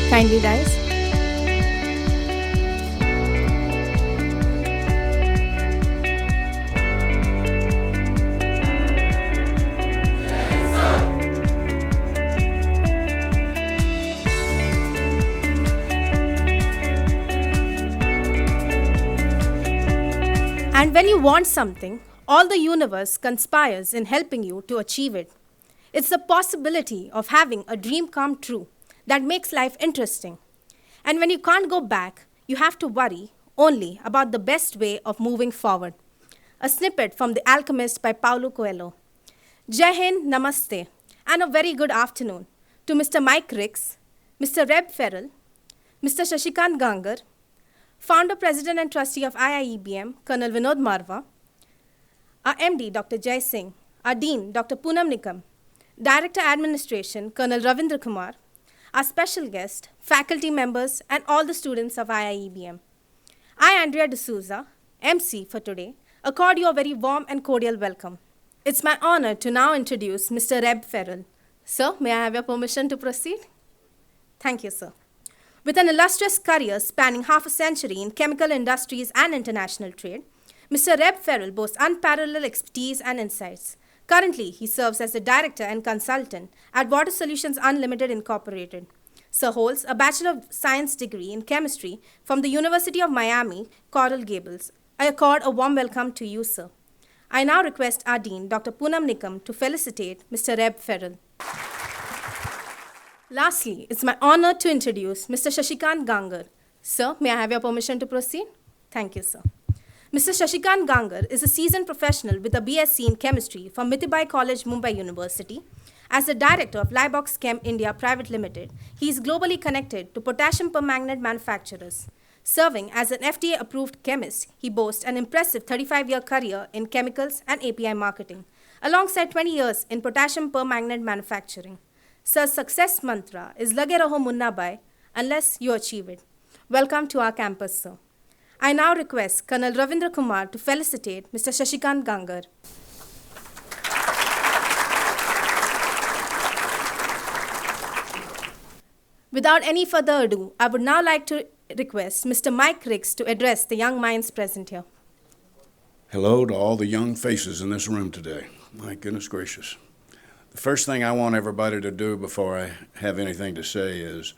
Kindly rise. And when you want something, all the universe conspires in helping you to achieve it. It's the possibility of having a dream come true that makes life interesting. And when you can't go back, you have to worry only about the best way of moving forward. A snippet from The Alchemist by Paulo Coelho. Jai Hind, Namaste, and a very good afternoon to Mr. Mike Ricks, Mr. Reb Ferrell, Mr. Shashikant Gangar, Founder, President and Trustee of IIEBM, Colonel Vinod Marva, our MD, Dr. Jai Singh, our Dean, Dr. Poonam Nikam, Director Administration, Colonel Ravindra Kumar, our special guest, faculty members, and all the students of IIEBM. I, Andrea D'Souza, MC for today, accord you a very warm and cordial welcome. It's my honor to now introduce Mr. Reb Ferrell. Sir, may I have your permission to proceed? Thank you, sir. With an illustrious career spanning half a century in chemical industries and international trade, Mr. Reb Ferrell boasts unparalleled expertise and insights. Currently, he serves as the director and consultant at Water Solutions Unlimited Incorporated. Sir holds a Bachelor of Science degree in chemistry from the University of Miami, Coral Gables. I accord a warm welcome to you, sir. I now request our Dean, Dr. Poonam Nikam, to felicitate Mr. Reb Ferrell. Lastly, it's my honor to introduce Mr. Shashikant Gangar. Sir, may I have your permission to proceed? Thank you, sir. Mr. Shashikant Gangar is a seasoned professional with a BSc in chemistry from Mithibai College, Mumbai University. As the director of Libox Chem India Private Limited, he is globally connected to potassium permanganate manufacturers. Serving as an FDA-approved chemist, he boasts an impressive 35-year career in chemicals and API marketing, alongside 20 years in potassium permanganate manufacturing. Sir's success mantra is Lage Raho Munna Bhai, unless you achieve it. Welcome to our campus, sir. I now request Colonel Ravindra Kumar to felicitate Mr. Shashikant Gangar. Without any further ado, I would now like to request Mr. Mike Ricks to address the young minds present here. Hello to all the young faces in this room today. My goodness gracious. The first thing I want everybody to do before I have anything to say is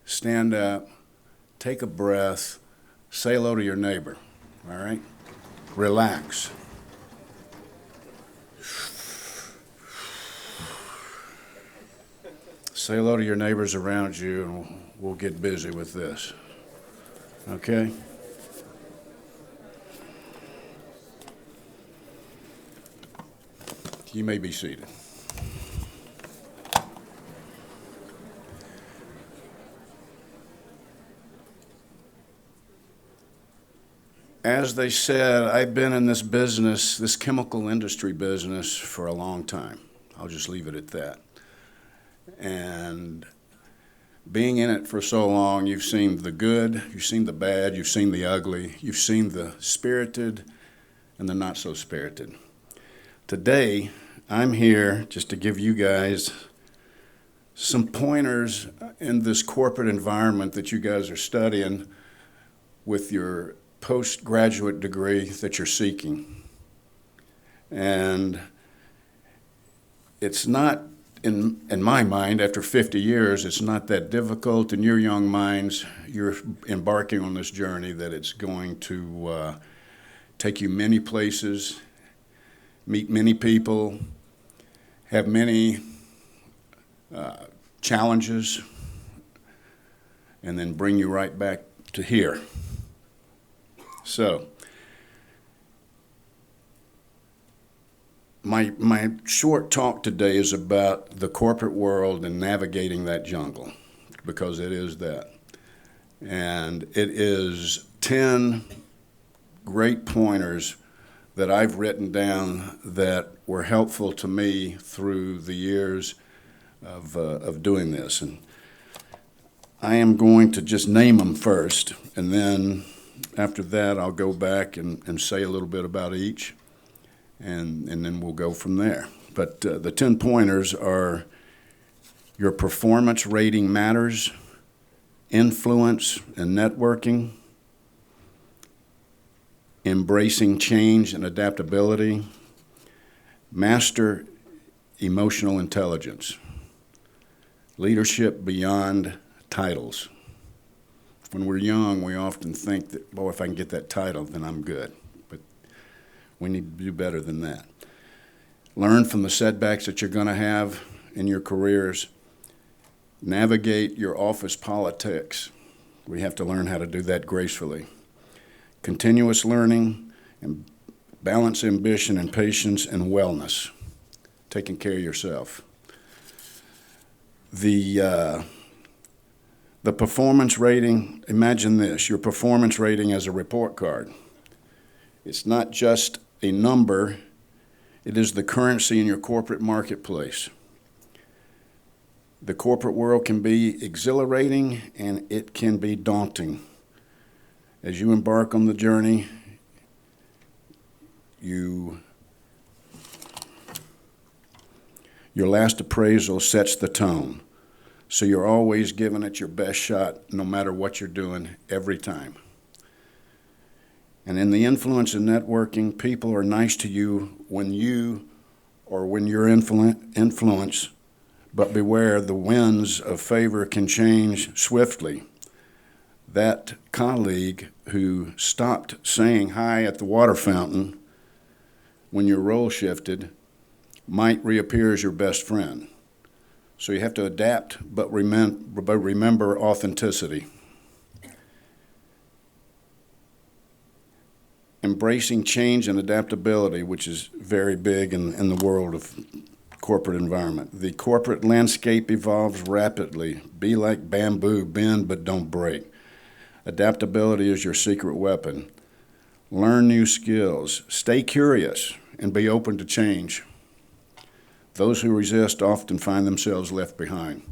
stand up, take a breath, say hello to your neighbor, all right? Relax. Say hello to your neighbors around you, and we'll get busy with this, okay? You may be seated. As they said, I've been in this business, this chemical industry business, for a long time. I'll just leave it at that. And being in it for so long, you've seen the good, you've seen the bad, you've seen the ugly, you've seen the spirited and the not so spirited. Today, I'm here just to give you guys some pointers in this corporate environment that you guys are studying with your postgraduate degree that you're seeking. And it's not, in my mind, after 50 years, it's not that difficult. In your young minds, you're embarking on this journey that it's going to take you many places, meet many people, have many challenges, and then bring you right back to here. So, my short talk today is about the corporate world and navigating that jungle, because it is that. And it is 10 great pointers that I've written down that were helpful to me through the years of doing this. And I am going to just name them first, and then after that, I'll go back and say a little bit about each, and then we'll go from there. But the 10 pointers are: your performance rating matters, influence and networking, embracing change and adaptability, master emotional intelligence, leadership beyond titles. When we're young, we often think that, boy, if I can get that title, then I'm good. But we need to do better than that. Learn from the setbacks that you're going to have in your careers. Navigate your office politics. We have to learn how to do that gracefully. Continuous learning and balance ambition and patience and wellness. Taking care of yourself. The performance rating, imagine this, your performance rating as a report card. It's not just a number, it is the currency in your corporate marketplace. The corporate world can be exhilarating and it can be daunting. As you embark on the journey, your last appraisal sets the tone. So you're always giving it your best shot, no matter what you're doing, every time. And in the influence of networking, people are nice to you when you're influenced, but beware, the winds of favor can change swiftly. That colleague who stopped saying hi at the water fountain when your role shifted might reappear as your best friend. So you have to adapt, but remember authenticity. Embracing change and adaptability, which is very big in the world of corporate environment. The corporate landscape evolves rapidly. Be like bamboo, bend but don't break. Adaptability is your secret weapon. Learn new skills. Stay curious and be open to change. Those who resist often find themselves left behind.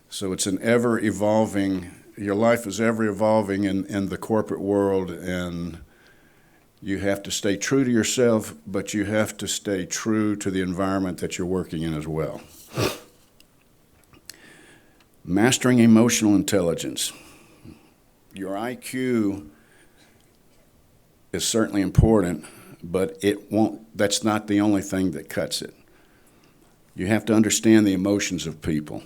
So it's an ever-evolving, your life is ever-evolving in the corporate world, and you have to stay true to yourself, but you have to stay true to the environment that you're working in as well. Mastering emotional intelligence. Your IQ is certainly important, but that's not the only thing that cuts it. You have to understand the emotions of people,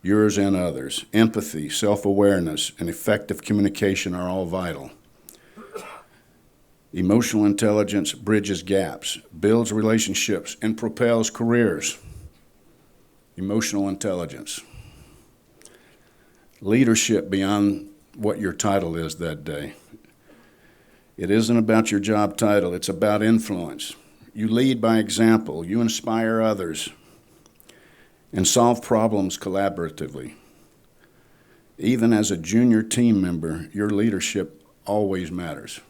yours and others. Empathy, self-awareness, and effective communication are all vital. Emotional intelligence bridges gaps, builds relationships, and propels careers. Emotional intelligence. Leadership beyond what your title is that day. It isn't about your job title, it's about influence. You lead by example, you inspire others, and solve problems collaboratively. Even as a junior team member, your leadership always matters.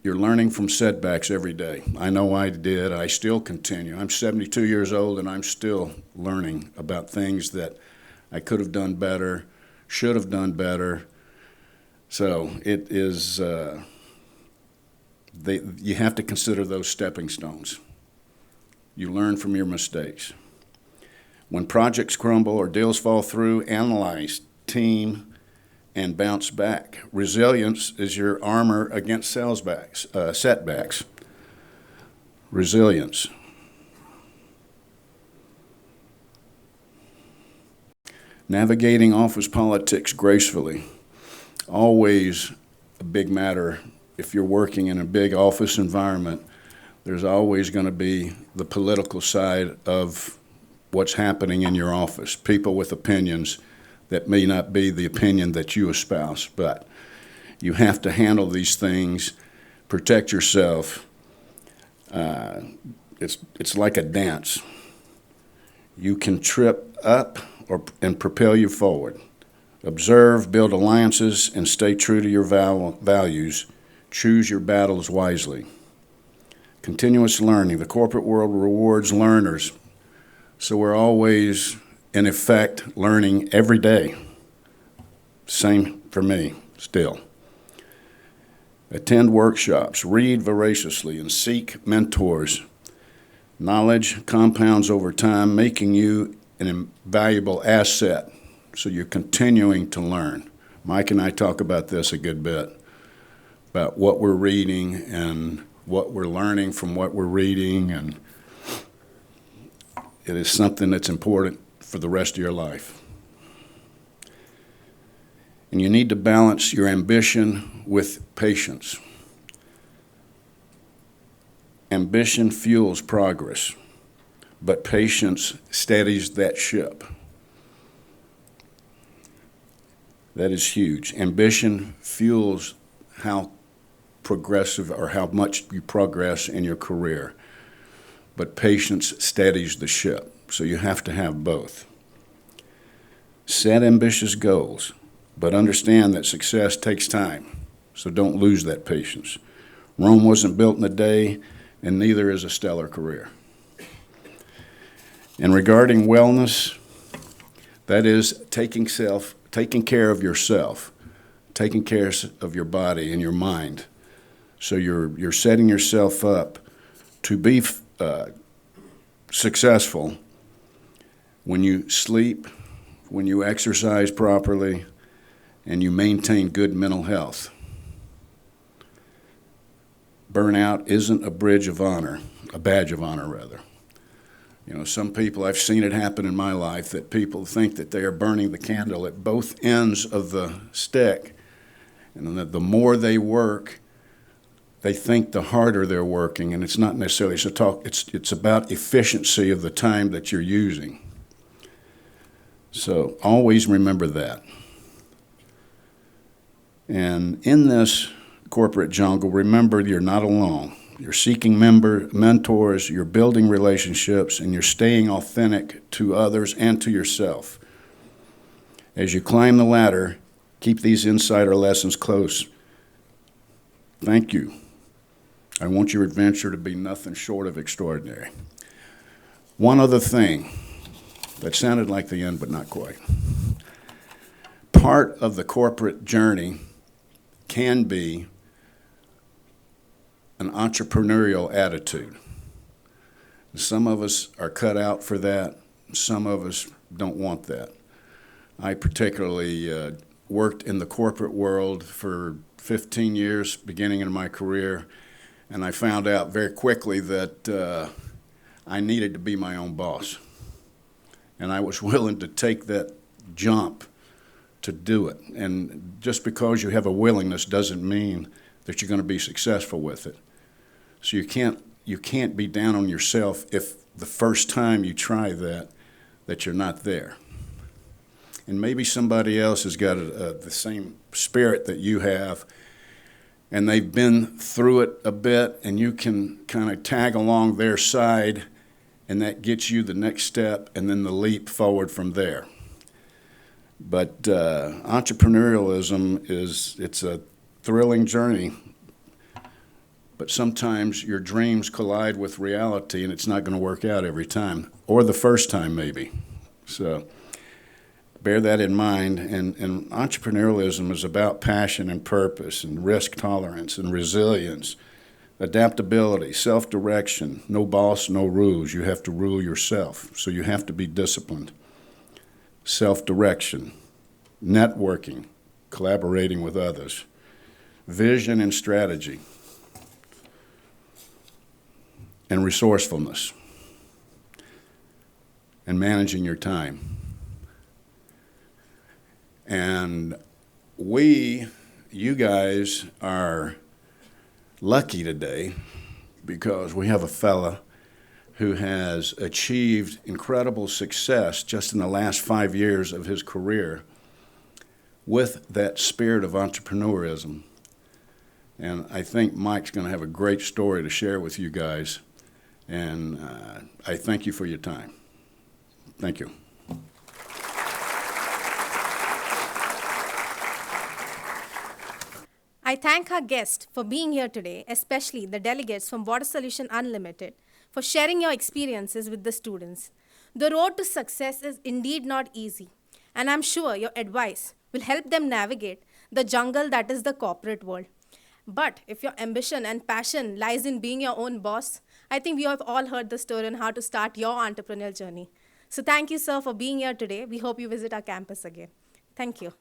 You're learning from setbacks every day. I know I did. I still continue. I'm 72 years old, and I'm still learning about things that I could have done better, should have done better. So it is, you have to consider those stepping stones. You learn from your mistakes. When projects crumble or deals fall through, analyze, team, and bounce back. Resilience is your armor against setbacks. Resilience. Navigating office politics gracefully. Always a big matter. If you're working in a big office environment, there's always going to be the political side of what's happening in your office. People with opinions that may not be the opinion that you espouse, but you have to handle these things, protect yourself. It's like a dance. You can trip up and propel you forward. Observe, build alliances, and stay true to your values. Choose your battles wisely. Continuous learning. The corporate world rewards learners, so we're always, in effect, learning every day. Same for me, still. Attend workshops, read voraciously, and seek mentors. Knowledge compounds over time, making you an invaluable asset. So you're continuing to learn. Mike and I talk about this a good bit, about what we're reading and what we're learning from what we're reading, and it is something that's important for the rest of your life. And you need to balance your ambition with patience. Ambition fuels progress, but patience steadies that ship. That is huge. Ambition fuels how progressive or how much you progress in your career, but patience steadies the ship. So you have to have both. Set ambitious goals, but understand that success takes time, so don't lose that patience. Rome wasn't built in a day, and neither is a stellar career. And regarding wellness, that is taking care of yourself, taking care of your body and your mind. So you're setting yourself up to be successful when you sleep, when you exercise properly, and you maintain good mental health. Burnout isn't a badge of honor, rather. You know, some people, I've seen it happen in my life, that people think that they are burning the candle at both ends of the stick, and that the more they work, they think the harder they're working, and it's not necessarily it's about efficiency of the time that you're using. So always remember that. And in this corporate jungle, remember you're not alone. You're seeking mentors, you're building relationships, and you're staying authentic to others and to yourself. As you climb the ladder, keep these insider lessons close. Thank you. I want your adventure to be nothing short of extraordinary. One other thing that sounded like the end, but not quite. Part of the corporate journey can be an entrepreneurial attitude. Some of us are cut out for that. Some of us don't want that. I particularly worked in the corporate world for 15 years, beginning in my career, and I found out very quickly that I needed to be my own boss. And I was willing to take that jump to do it. And just because you have a willingness doesn't mean that you're going to be successful with it. So you can't be down on yourself if the first time you try that you're not there. And maybe somebody else has got the same spirit that you have, and they've been through it a bit, and you can kind of tag along their side, and that gets you the next step and then the leap forward from there. But entrepreneurialism it's a thrilling journey, but sometimes your dreams collide with reality, and it's not going to work out every time, or the first time maybe. So bear that in mind, and entrepreneurialism is about passion and purpose and risk tolerance and resilience, adaptability, self-direction, no boss, no rules. You have to rule yourself, so you have to be disciplined. Self-direction, networking, collaborating with others, vision and strategy, and resourcefulness, and managing your time. And you guys are lucky today because we have a fella who has achieved incredible success just in the last 5 years of his career with that spirit of entrepreneurism. And I think Mike's going to have a great story to share with you guys. And I thank you for your time. Thank you. I thank our guests for being here today, especially the delegates from Water Solution Unlimited, for sharing your experiences with the students. The road to success is indeed not easy, and I'm sure your advice will help them navigate the jungle that is the corporate world. But if your ambition and passion lies in being your own boss, I think we have all heard the story on how to start your entrepreneurial journey. So thank you, sir, for being here today. We hope you visit our campus again. Thank you.